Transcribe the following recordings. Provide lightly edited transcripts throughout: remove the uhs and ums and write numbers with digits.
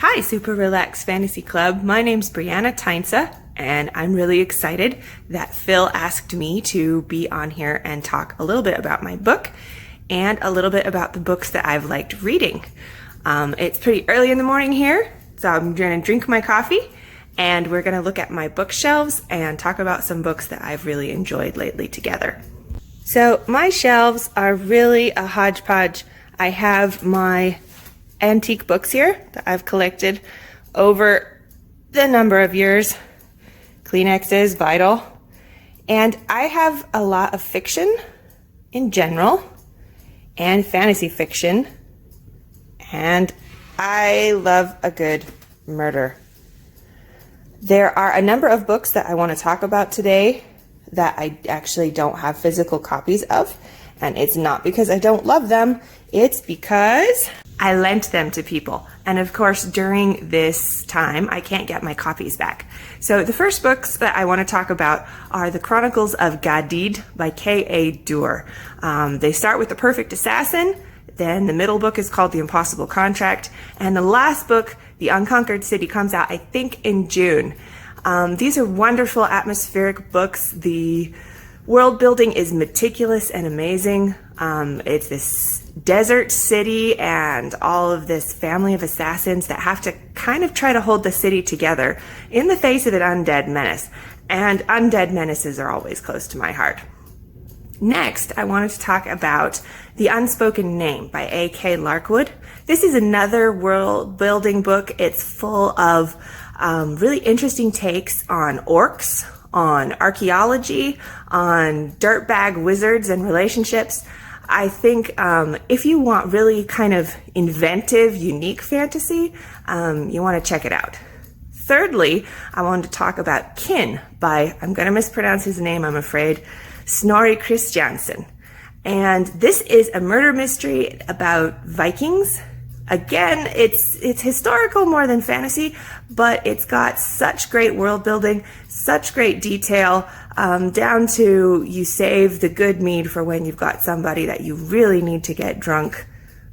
Hi, Super Relaxed Fantasy Club. My name's Breanna TeinTze, and I'm really excited that Phil asked me to be on here and talk a little bit about my book and a little bit about the books that I've liked reading. It's pretty early in the morning here, so I'm going to drink my coffee, and we're going to look at my bookshelves and talk about some books that I've really enjoyed lately together. So my shelves are really a hodgepodge. I have my antique books here that I've collected over the number of years. Kleenex is vital. And I have a lot of fiction in general and fantasy fiction. And I love a good murder. There are a number of books that I want to talk about today that I actually don't have physical copies of. And it's not because I don't love them, it's because I lent them to people. And of course, during this time, I can't get my copies back. So the first books that I want to talk about are The Chronicles of Gadid by K.A. Duer. They start with The Perfect Assassin, then the middle book is called The Impossible Contract, and the last book, The Unconquered City, comes out, I think, in June. These are wonderful atmospheric books. The world building is meticulous and amazing. It's this desert city and all of this family of assassins that have to kind of try to hold the city together in the face of an undead menace. And undead menaces are always close to my heart. Next, I wanted to talk about The Unspoken Name by A.K. Larkwood. This is another world building book. It's full of really interesting takes on orcs, on archaeology, on dirtbag wizards and relationships. I think if you want really kind of inventive, unique fantasy, you want to check it out. Thirdly, I wanted to talk about Kin by, I'm going to mispronounce his name, I'm afraid, Snorri Christiansen. And this is a murder mystery about Vikings. Again, it's historical more than fantasy, but it's got such great world building, such great detail, down to you save the good mead for when you've got somebody that you really need to get drunk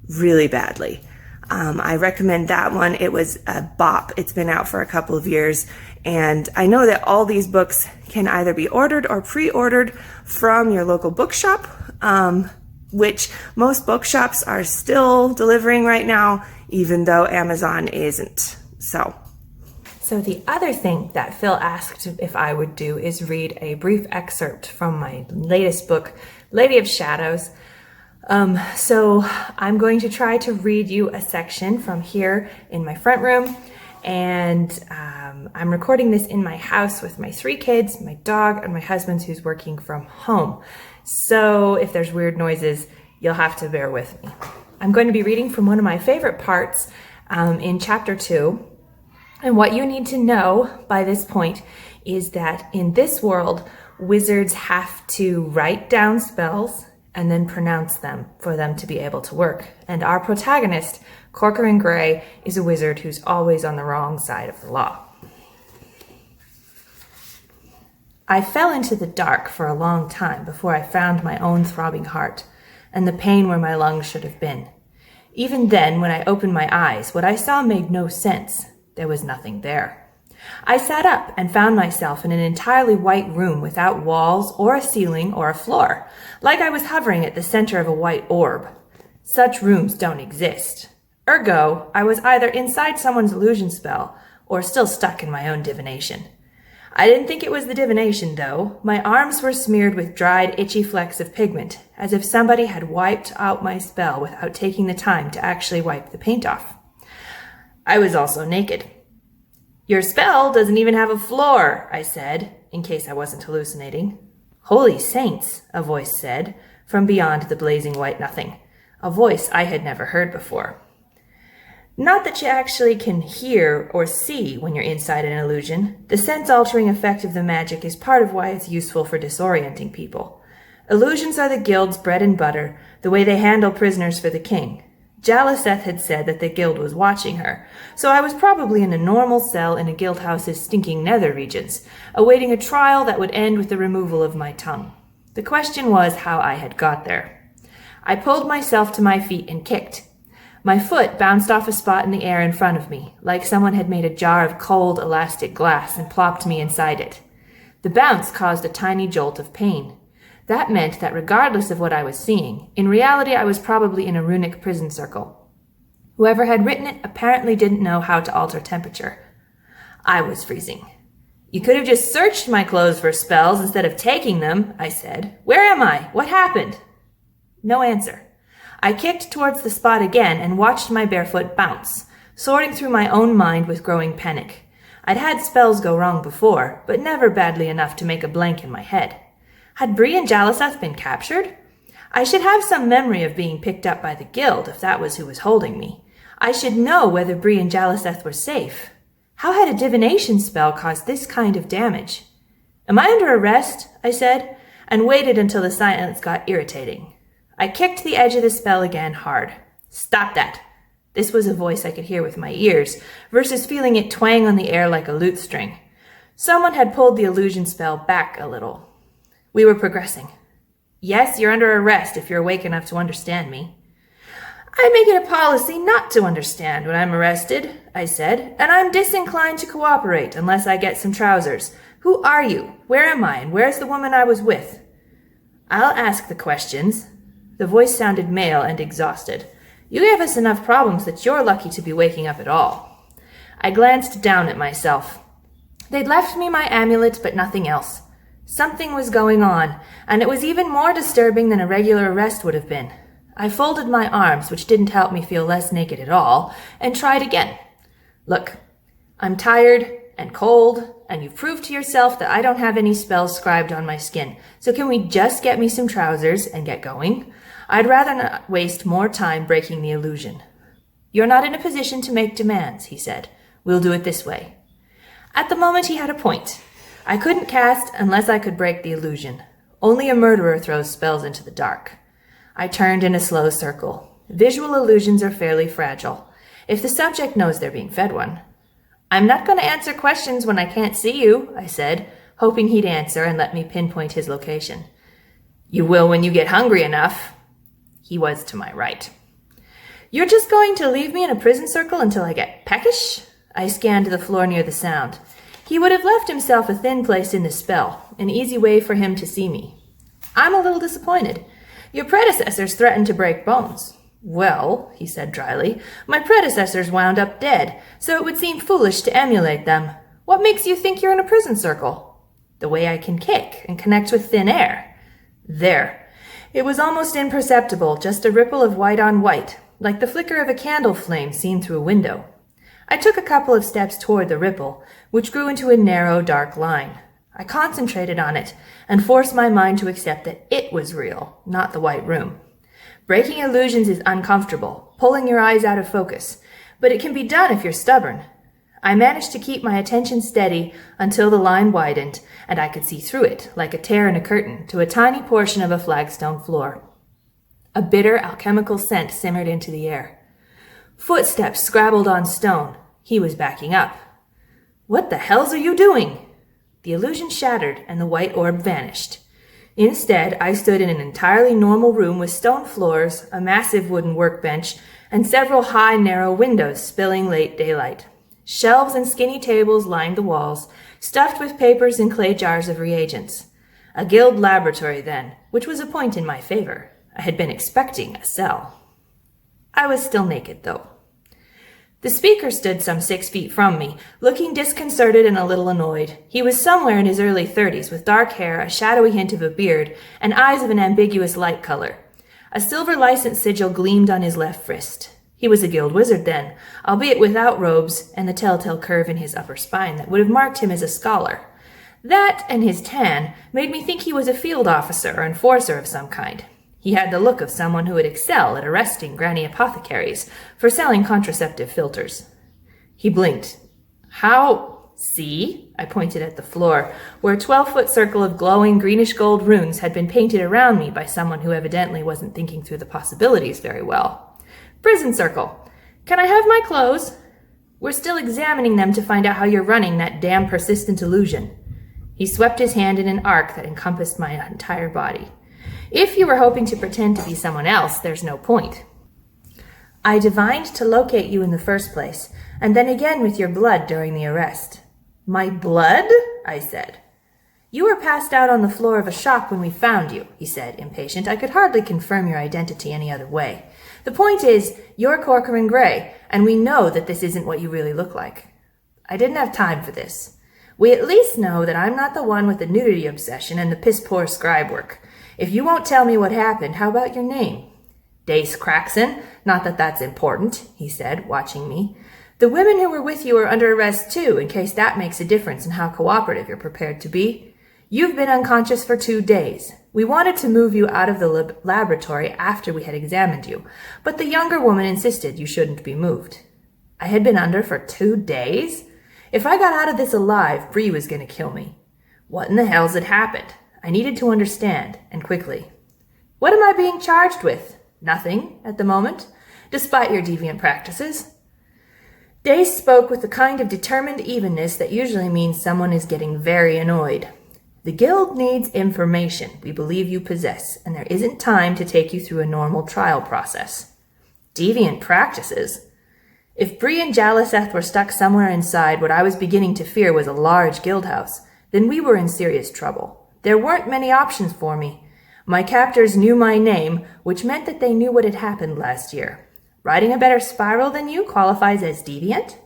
really badly. I recommend that one. It was a bop. It's been out for a couple of years, and I know that all these books can either be ordered or pre-ordered from your local bookshop, which most bookshops are still delivering right now, even though Amazon isn't. So the other thing that Phil asked if I would do is read a brief excerpt from my latest book, Lady of Shadows. So I'm going to try to read you a section from here in my front room, and I'm recording this in my house with my 3 kids, my dog, and my husband who's working from home. So if there's weird noises, you'll have to bear with me. I'm going to be reading from one of my favorite parts in chapter 2. And what you need to know by this point is that in this world, wizards have to write down spells and then pronounce them for them to be able to work. And our protagonist, Corcoran Gray, is a wizard who's always on the wrong side of the law. I fell into the dark for a long time before I found my own throbbing heart and the pain where my lungs should have been. Even then, when I opened my eyes, what I saw made no sense. There was nothing there. I sat up and found myself in an entirely white room without walls or a ceiling or a floor, like I was hovering at the center of a white orb. Such rooms don't exist. Ergo, I was either inside someone's illusion spell or still stuck in my own divination. I didn't think it was the divination, though. My arms were smeared with dried, itchy flecks of pigment, as if somebody had wiped out my spell without taking the time to actually wipe the paint off. I was also naked. Your spell doesn't even have a floor, I said, in case I wasn't hallucinating. Holy saints, a voice said, from beyond the blazing white nothing. A voice I had never heard before. Not that you actually can hear or see when you're inside an illusion. The sense-altering effect of the magic is part of why it's useful for disorienting people. Illusions are the guild's bread and butter, the way they handle prisoners for the king. Jalaseth had said that the guild was watching her, so I was probably in a normal cell in a guild house's stinking nether regions, awaiting a trial that would end with the removal of my tongue. The question was how I had got there. I pulled myself to my feet and kicked. My foot bounced off a spot in the air in front of me, like someone had made a jar of cold, elastic glass and plopped me inside it. The bounce caused a tiny jolt of pain. That meant that regardless of what I was seeing, in reality I was probably in a runic prison circle. Whoever had written it apparently didn't know how to alter temperature. I was freezing. "You could have just searched my clothes for spells instead of taking them," I said. "Where am I? What happened?" No answer. I kicked towards the spot again and watched my barefoot bounce, sorting through my own mind with growing panic. I'd had spells go wrong before, but never badly enough to make a blank in my head. Had Breanna TeinTze been captured? I should have some memory of being picked up by the guild if that was who was holding me. I should know whether Breanna TeinTze were safe. How had a divination spell caused this kind of damage? "Am I under arrest?" I said, and waited until the silence got irritating. I kicked the edge of the spell again hard. "Stop that!" This was a voice I could hear with my ears, versus feeling it twang on the air like a lute string. Someone had pulled the illusion spell back a little. We were progressing. "Yes, you're under arrest if you're awake enough to understand me." "I make it a policy not to understand when I'm arrested," I said, "and I'm disinclined to cooperate unless I get some trousers. Who are you? Where am I? And where's the woman I was with?" "I'll ask the questions." The voice sounded male and exhausted. "You gave us enough problems that you're lucky to be waking up at all." I glanced down at myself. They'd left me my amulet, but nothing else. Something was going on, and it was even more disturbing than a regular arrest would have been. I folded my arms, which didn't help me feel less naked at all, and tried again. "Look, I'm tired and cold, and you've proved to yourself that I don't have any spells scribed on my skin, so can we just get me some trousers and get going? I'd rather not waste more time breaking the illusion." "You're not in a position to make demands," he said. "We'll do it this way." At the moment he had a point. I couldn't cast unless I could break the illusion. Only a murderer throws spells into the dark. I turned in a slow circle. Visual illusions are fairly fragile, if the subject knows they're being fed one. "I'm not going to answer questions when I can't see you," I said, hoping he'd answer and let me pinpoint his location. "You will when you get hungry enough." He was to my right. "You're just going to leave me in a prison circle until I get peckish?" I scanned the floor near the sound. He would have left himself a thin place in the spell, an easy way for him to see me. "I'm a little disappointed. Your predecessors threatened to break bones." "Well," he said dryly, "my predecessors wound up dead, so it would seem foolish to emulate them. What makes you think you're in a prison circle?" "The way I can kick and connect with thin air." There. It was almost imperceptible, just a ripple of white on white, like the flicker of a candle flame seen through a window. I took a couple of steps toward the ripple, which grew into a narrow, dark line. I concentrated on it and forced my mind to accept that it was real, not the white room. Breaking illusions is uncomfortable, pulling your eyes out of focus, but it can be done if you're stubborn. I managed to keep my attention steady until the line widened, and I could see through it, like a tear in a curtain, to a tiny portion of a flagstone floor. A bitter, alchemical scent simmered into the air. Footsteps scrabbled on stone. He was backing up. "What the hells are you doing?" The illusion shattered, and the white orb vanished. Instead, I stood in an entirely normal room with stone floors, a massive wooden workbench, and several high, narrow windows spilling late daylight. Shelves and skinny tables lined the walls, stuffed with papers and clay jars of reagents. A guild laboratory, then, which was a point in my favor. I had been expecting a cell. I was still naked, though. The speaker stood some 6 feet from me, looking disconcerted and a little annoyed. He was somewhere in his early 30s, with dark hair, a shadowy hint of a beard, and eyes of an ambiguous light color. A silver license sigil gleamed on his left wrist. He was a guild wizard then, albeit without robes and the telltale curve in his upper spine that would have marked him as a scholar. That, and his tan, made me think he was a field officer or enforcer of some kind. He had the look of someone who would excel at arresting granny apothecaries for selling contraceptive filters. He blinked. "How? See?" I pointed at the floor, where a 12-foot circle of glowing greenish-gold runes had been painted around me by someone who evidently wasn't thinking through the possibilities very well. "Prison circle. Can I have my clothes?" "We're still examining them to find out how you're running that damn persistent illusion." He swept his hand in an arc that encompassed my entire body. "If you were hoping to pretend to be someone else, there's no point." I divined to locate you in the first place, and then again with your blood during the arrest. My blood? I said. You were passed out on the floor of a shop when we found you, he said, impatient. I could hardly confirm your identity any other way. The point is, you're Corcoran Gray, and we know that this isn't what you really look like. I didn't have time for this. We at least know that I'm not the one with the nudity obsession and the piss-poor scribe work. If you won't tell me what happened, how about your name? Dace Craxon. Not that that's important, he said, watching me. The women who were with you are under arrest too, in case that makes a difference in how cooperative you're prepared to be. You've been unconscious for 2 days. We wanted to move you out of the laboratory after we had examined you, but the younger woman insisted you shouldn't be moved. I had been under for 2 days? If I got out of this alive, Bree was going to kill me. What in the hell's had happened? I needed to understand, and quickly. What am I being charged with? Nothing, at the moment, despite your deviant practices. Dace spoke with the kind of determined evenness that usually means someone is getting very annoyed. The Guild needs information we believe you possess, and there isn't time to take you through a normal trial process. Deviant practices? If Bree and Jaliseth were stuck somewhere inside what I was beginning to fear was a large guild house, then we were in serious trouble. There weren't many options for me. My captors knew my name, which meant that they knew what had happened last year. Riding a better spiral than you qualifies as deviant?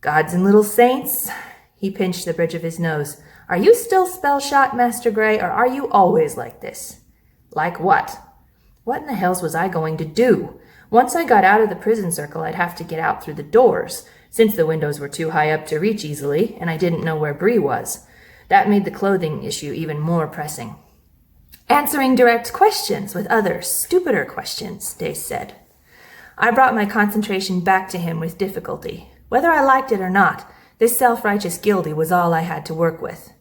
Gods and little saints. He pinched the bridge of his nose. Are you still spell-shot, Master Gray, or are you always like this? Like what? What in the hells was I going to do? Once I got out of the prison circle, I'd have to get out through the doors, since the windows were too high up to reach easily, and I didn't know where Bree was. That made the clothing issue even more pressing. Answering direct questions with other, stupider questions, Dace said. I brought my concentration back to him with difficulty. Whether I liked it or not, this self-righteous guildie was all I had to work with.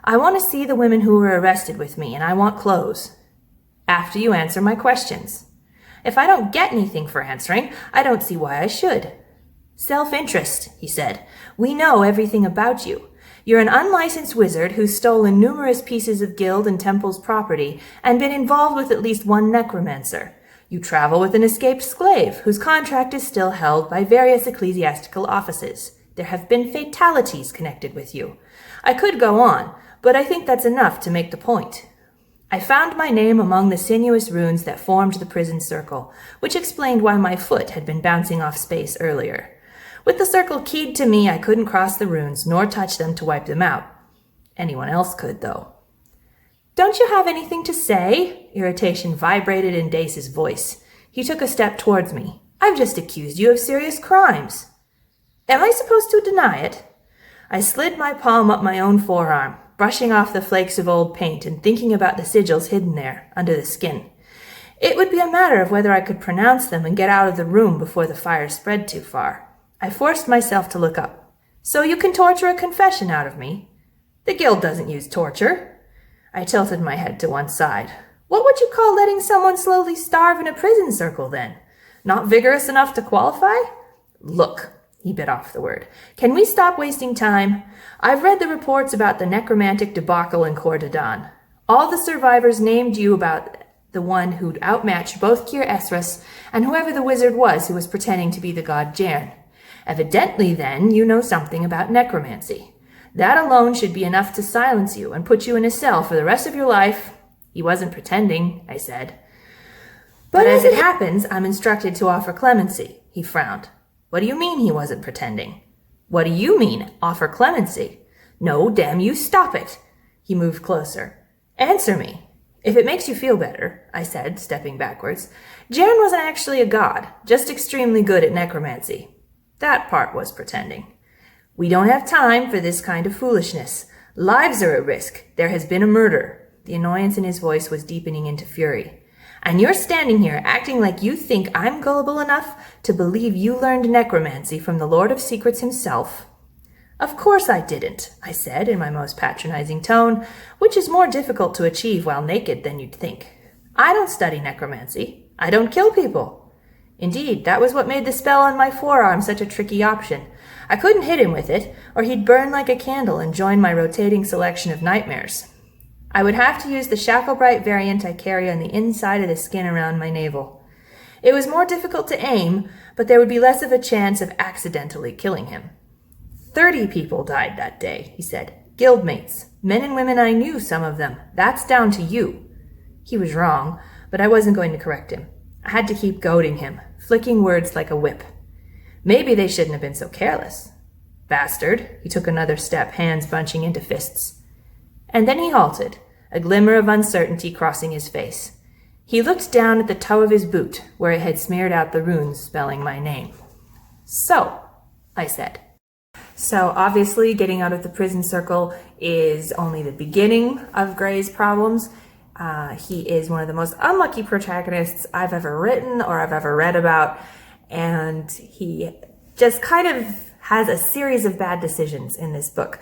I want to see the women who were arrested with me, and I want clothes. After you answer my questions. If I don't get anything for answering, I don't see why I should. Self-interest, he said. We know everything about you. You're an unlicensed wizard who's stolen numerous pieces of guild and temple's property and been involved with at least one necromancer. You travel with an escaped slave whose contract is still held by various ecclesiastical offices. There have been fatalities connected with you. I could go on, but I think that's enough to make the point. I found my name among the sinuous runes that formed the prison circle, which explained why my foot had been bouncing off space earlier. With the circle keyed to me, I couldn't cross the runes nor touch them to wipe them out. Anyone else could, though. Don't you have anything to say? Irritation vibrated in Dace's voice. He took a step towards me. I've just accused you of serious crimes. Am I supposed to deny it? I slid my palm up my own forearm, brushing off the flakes of old paint and thinking about the sigils hidden there, under the skin. It would be a matter of whether I could pronounce them and get out of the room before the fire spread too far. I forced myself to look up. So you can torture a confession out of me? The guild doesn't use torture. I tilted my head to one side. What would you call letting someone slowly starve in a prison circle, then? Not vigorous enough to qualify? Look, he bit off the word. Can we stop wasting time? I've read the reports about the necromantic debacle in Cordadan. All the survivors named you about the one who'd outmatched both Kier Esrus and whoever the wizard was who was pretending to be the god Jern. Evidently, then, you know something about necromancy. That alone should be enough to silence you and put you in a cell for the rest of your life. He wasn't pretending, I said. But as it happens, I'm instructed to offer clemency, he frowned. What do you mean he wasn't pretending? What do you mean, offer clemency? No, damn you, stop it. He moved closer. Answer me. If it makes you feel better, I said, stepping backwards. Jern wasn't actually a god, just extremely good at necromancy. That part was pretending. We don't have time for this kind of foolishness. Lives are at risk. There has been a murder. The annoyance in his voice was deepening into fury. And you're standing here acting like you think I'm gullible enough to believe you learned necromancy from the Lord of Secrets himself. Of course I didn't, I said in my most patronizing tone, which is more difficult to achieve while naked than you'd think. I don't study necromancy. I don't kill people. Indeed, that was what made the spell on my forearm such a tricky option. I couldn't hit him with it, or he'd burn like a candle and join my rotating selection of nightmares. I would have to use the Shacklebright variant I carry on the inside of the skin around my navel. It was more difficult to aim, but there would be less of a chance of accidentally killing him. 30 people died that day, he said. Guildmates. Men and women I knew, some of them. That's down to you. He was wrong, but I wasn't going to correct him. I had to keep goading him, flicking words like a whip. Maybe they shouldn't have been so careless. Bastard. He took another step, hands bunching into fists. And then he halted, a glimmer of uncertainty crossing his face. He looked down at the toe of his boot, where it had smeared out the runes spelling my name. So, I said. So obviously getting out of the prison circle is only the beginning of Gray's problems. He is one of the most unlucky protagonists I've ever written or I've ever read about, and he just kind of has a series of bad decisions in this book.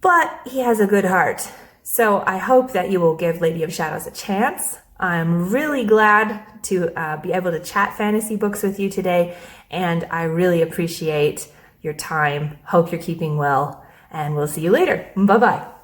But he has a good heart, so I hope that you will give Lady of Shadows a chance. I'm really glad to be able to chat fantasy books with you today, and I really appreciate your time. Hope you're keeping well, and we'll see you later. Bye-bye.